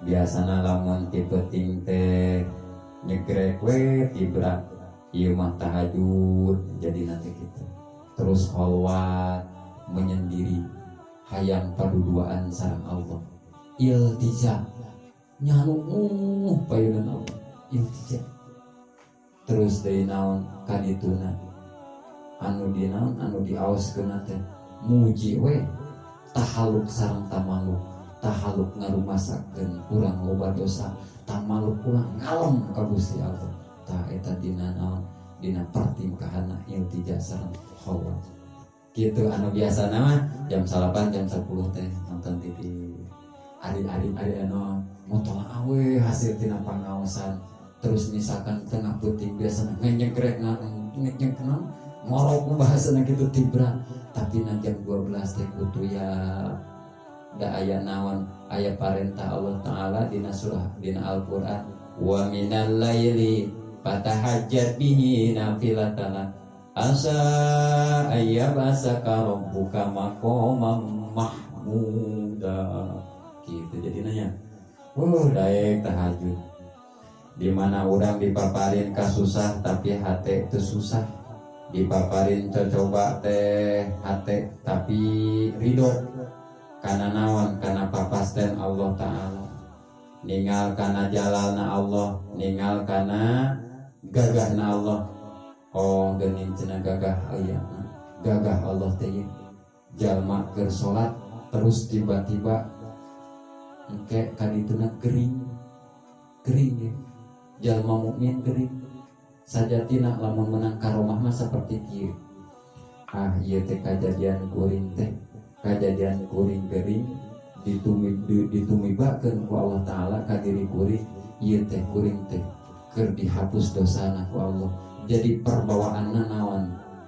biasana lamun tipe ting teh nyegrek we tibra ieu mah tahajud jadi nanti gitu terus kholwat menyendiri hayang paduduaan sareng Allah iltija nyalu payunan Allah iltija terus dari naon kadituna anu dinaon anu diaoskeun teh muji we tahaluk sareng tamaluk tahaluk ngarumasakeun urang loba dosa tamaluk urang ngalem ka Gusti Allah tah eta dina naon dina pertingkahanna iltija sareng kholwat gitu anu biasa nama jam 8 jam 10 teh nonton TV ari anu motola awe hasil tina pangaosan terus misalkan tengah puting biasa ngejegrek ngejek ngorok bahasana gitu tibra tapi na jam 12 teh kudu ya da aya naon aya parentah Allah taala dina surah dina Al-Qur'an wa minal laili fatahajjat bihi nafilatan asa ayyabasaka rabbuka maqamam mahmuda gitu jadi nanya daek tahajud di mana orang dipaparin kasusah tapi hate itu susah dipaparin coba teh hate tapi ridho karena nawan karena papasten Allah Ta'ala ningal karena jalalna Allah ningal karena gagahna Allah oh gening cenah gagah aya gagah Allah teh jalma keur salat terus tiba-tiba engke kadituna kering ya jalma mukmin kering sajatina lamun menang karomah mah saperti kieu ieu teh kajadian kuring teh kajadian kuring gering ditumibakeun ku Allah Taala ka diri kuring ieu teh kuring teh keur dihapus dosana ku Allah jadi perbawaanna naon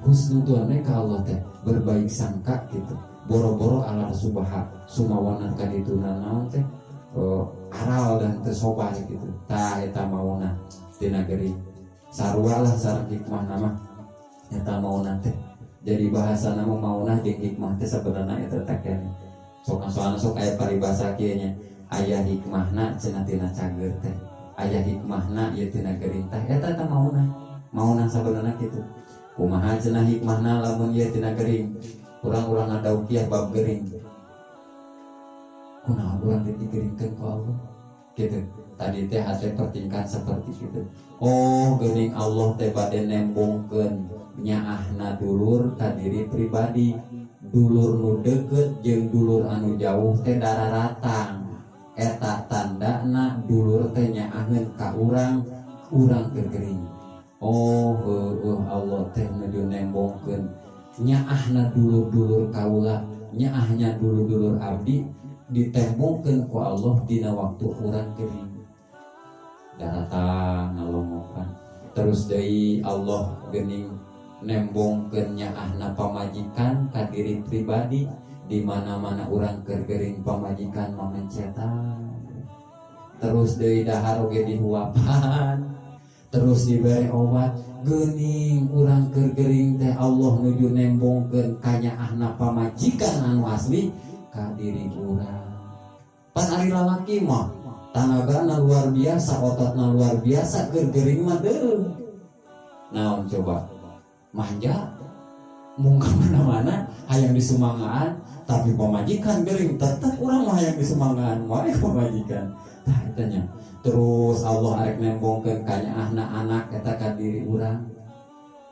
husnudzon ka Allah teh berbaik sangka gitu boro-boro Allah subhanahu sumawana ka dituna naon teh aral dan tersobar gitu tah eta mauna tina geuring sarua lah sareng hikmah nama eta mauna teh jadi bahasa nama mauna jeung hikmah teh sabenerna eta teh keneh sok soalna sok aya paribasa kieu nya aya hikmahna cenah tina cager teh aya hikmahna ieu tina geuring teh eta teh mauna sabenerna kitu kumaha cenah hikmahna lamun ieu tina geuring urang-urang ngadaukiah bab geuring kunaon urang digeringkeun ku Allah gitu tadi teh hate pertingkahan seperti itu oh geuning Allah teh bade nembongkeun nyaahna dulur ka diri pribadi dulur nu deukeut jeung dulur anu jauh teh dararatang eta tandana dulur teh nyaaheun ka urang keur geuring oh Allah teh nuju nembongkeun nyaahna dulur-dulur kaula nyaahnya dulur-dulur abdi ditembongkeun ku Allah dina waktu urang geuring datang ngalongokan terus deui Allah geuning nembongkeun nyaahna pamajikan ka diri pribadi di mana-mana urang keur geuring pamajikan mamencetan terus deui dahar oge dihuapan terus dibere obat geuning urang keur geuring teh Allah nuju nembongkeun ka nyaahna pamajikan anu asli ka diri urang pan ari lalaki mah tanagana luar biasa ototna luar biasa keur geuring mah deung naon coba manja mung ka mana-mana hayang disumangaan tapi pamajikan geuring tetep urang mah hayang disumangaan wae pamajikan tah eta nya terus Allah arek nembongkeun ka nyaahna anak eta ka diri urang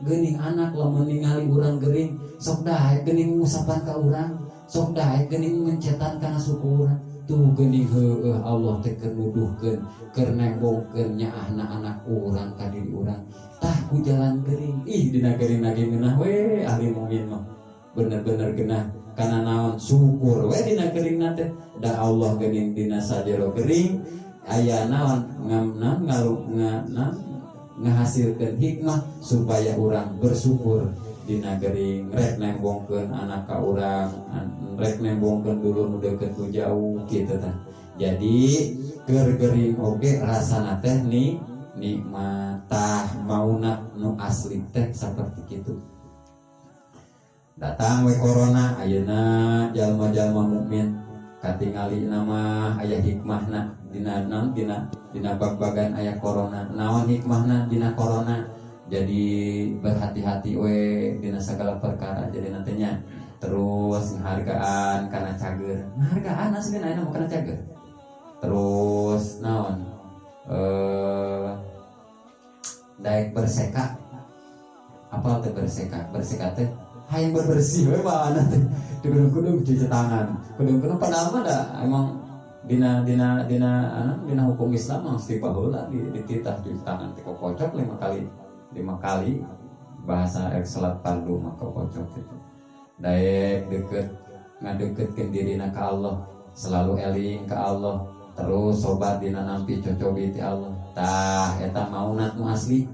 geuning anak lamun ningali urang geuring sok daek geuning ngusapan ka urang sok daek geuning mencetan kana suku urang tuh geuning heueuh Allah teh keur nuduhkeun keur nembongkeun nyaahna anak urang ka diri urang tah ku jalan geuring dina geuring lagi geunah we ahli mukmin mah bener-bener geunah kana naon syukur we dina geuringna teh da Allah geuning dina sajero geuring aya naon ngahasilkeun hikmah supaya urang bersyukur dina geuring rek nembongkeun anak ka urang rek nembongkeun dulur nu deukeut ku jauh kitu tah jadi keur geuring oge rasana teh nikmat tah mauna nu asli teh saperti kitu datang we corona ayeuna jalma-jalma mukmin katingali nama aya hikmahna dina naon dina bag-bagan aya corona. Naon hikmahna dina corona? Jadi berhati-hati we dina segala perkara. Jadi nantinya terus menghargaan karena cager. Menghargaan aslinya aya mah kana cager. Terus naon? Daek berseka. Apa teh berseka? Berseka teh hayang bersih we baana teh. Kudu cuci tangan. Kudu padahal mah da emang dina hukum Islam mah mesti baheula dititah cuci tangan teh kokocok 5 kali bahasa salat fardu mah kokocok itu. Daek ngadeukeutkeun dirina ka Allah, selalu eling ka Allah, terus sobat dina nampi cocobi ti Allah. Tah eta maunat nu asli.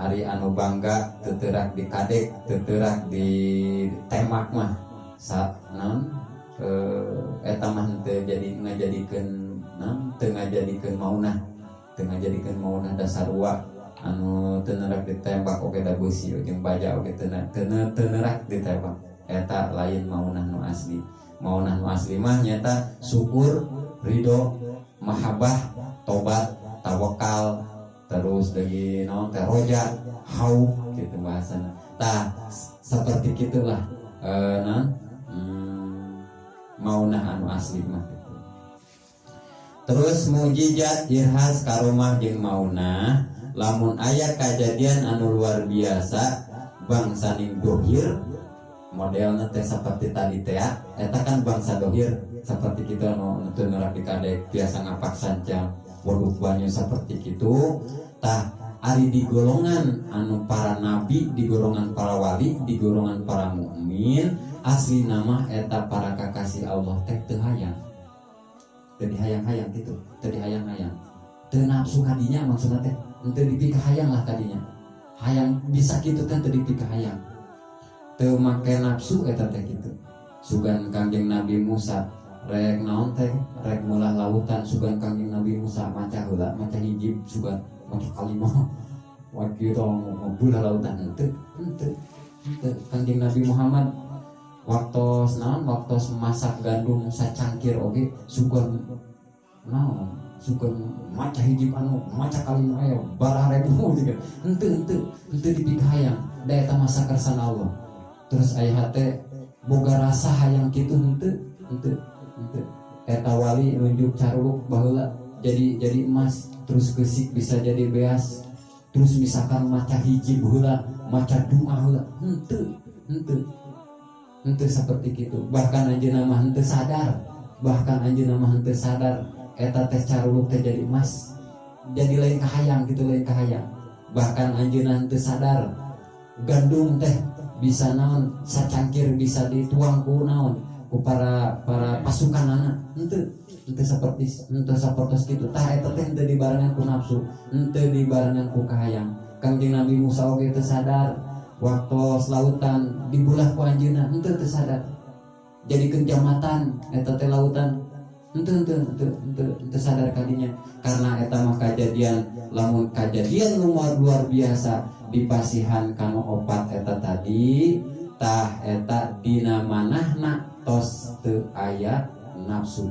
Ari anu bangga teuterak dikadek, teuterak ditembak mah naon eta mah teu jadi ngajadikeun naon teu ngajadikeun maunah, teu ngajadikeun maunah dasarua anu teu neurak ditembak oge da beusi jeung baja oge teu neurak ditembak. Eta lain maunah nu asli. Maunah nu asli mah nyata syukur, ridho, mahabbah, tobat, tawakal, terus dari naon teh roja, hauk gitu bahasana. Tah seperti gitulah naon maunah anu asli mah gitu. Terus mujizat irhas karomah jeung maunah lamun aya kajadian anu luar biasa bangsa ning dohir modelna teh seperti tadi teh eta kan bangsa dohir seperti kitu anu teu neurak dikadek biasa ngapaksan can waduk banyu seperti kitu. Tah ari di golongan anu para nabi, di golongan para wali, di golongan para mukmin asli nama eta para kakasih Allah teh teu hayang, teu dihayang-hayang gitu, teu dihayang-hayang, teu nafsu kadinya maksudna teh teu dipikahayang lah kadinya. Hayang bisa kitu teh teu dipikahayang, teu make nafsu eta teh kitu. Sugan Kangjeng Nabi Musa rek naon teh rek meulah lautan sugan Kangjeng Nabi Musa maca heula maca hijib sugan maca kalimah waktu meulah lautan henteu Kangjeng Nabi Muhammad waktu naon waktu masak gandum sacangkir oge sugan naon sugan maca hijib anu maca kalimah aya bararebu gitu henteu dipikahayang da eta masa kersana Allah. Terus aya hate boga rasa hayang kitu henteu eta wali nunjuk caruluk baheula jadi emas, terus geusik bisa jadi beas, terus misalkan maca hiji heula maca doa heula henteu seperti kitu. Bahkan anjeunna mah henteu sadar eta teh caruluk teh jadi emas, jadi lain kahayang gitu, lain kahayang. Bahkan anjeunna henteu sadar gandum teh bisa naon sacangkir bisa dituang ku naon ku para pasukan anak henteu seperti kitu. Tah eta teh henteu dibarengan ku nafsu, henteu dibarengan ku kahayang. Kangjeng Nabi Musa oge teu sadar waktu lautan dibulah ku anjeunna henteu teu sadar. Jadikeun jamatan eta teh lautan henteu sadar kadinya. Karena eta mah kajadian lamun kajadian luar biasa dipasihan kana opat eta tadi tah eta dina manahna tos teu aya nafsu,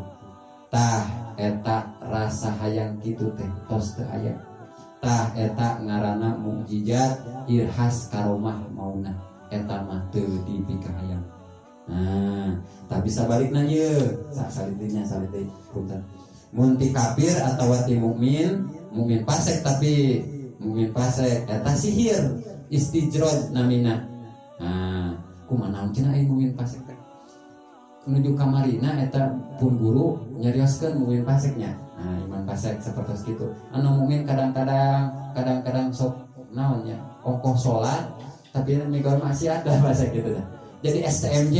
tah eta rasa hayang kitu teh tos teu aya, tah eta ngaranna mukjizat irhas karomah maunah eta mah teu dipikahayang. Nah tak bisa balikna ieu salitinya saliti punten mun ti kafir atawa ti mukmin fasik tapi mukmin fasik eta sihir istijroj namina. Nah kumaha cenah aya mukmin fasik teh menuju kamarina eta pun guru nyarioskeun mukmin fasiknya. Nah iman fasik seperti itu. Anu mukmin kadang-kadang sok naon nya ongkoh salat tapi migor maksiat dah fasik gitu dah. Jadi STMJ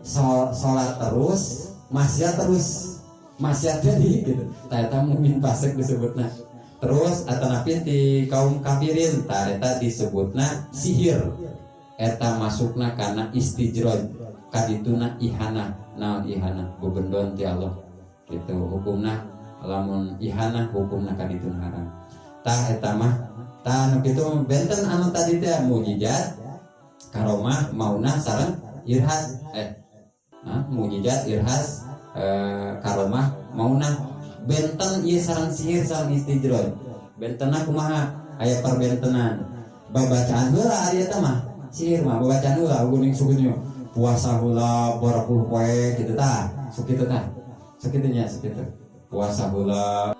salat terus maksiat jadi gitu. Tah eta mukmin fasik disebutna. Terus atanapi di kaum kafirin tah eta disebutna sihir. Eta masukna kana istijroj kadituna ihana. Naon ihana bebendon ti Allah gitu hukumna lamun ihana hukumna kaditun haram. Tah eta mah tah nu kitu benten anu tadi teh mukjizat karomah maunah sareng irhas mukjizat irhas karomah maunah benten ieu sareng sihir sareng istijroj. Bentenna kumaha? Aya perbentenan. Babacaan heula ari eta mah. Sihir mah babacaan heula geuning sukunya. Puasa heula 20 poe kitu tah. Sakitu tah. Sakitu nya sakitu. Puasa heula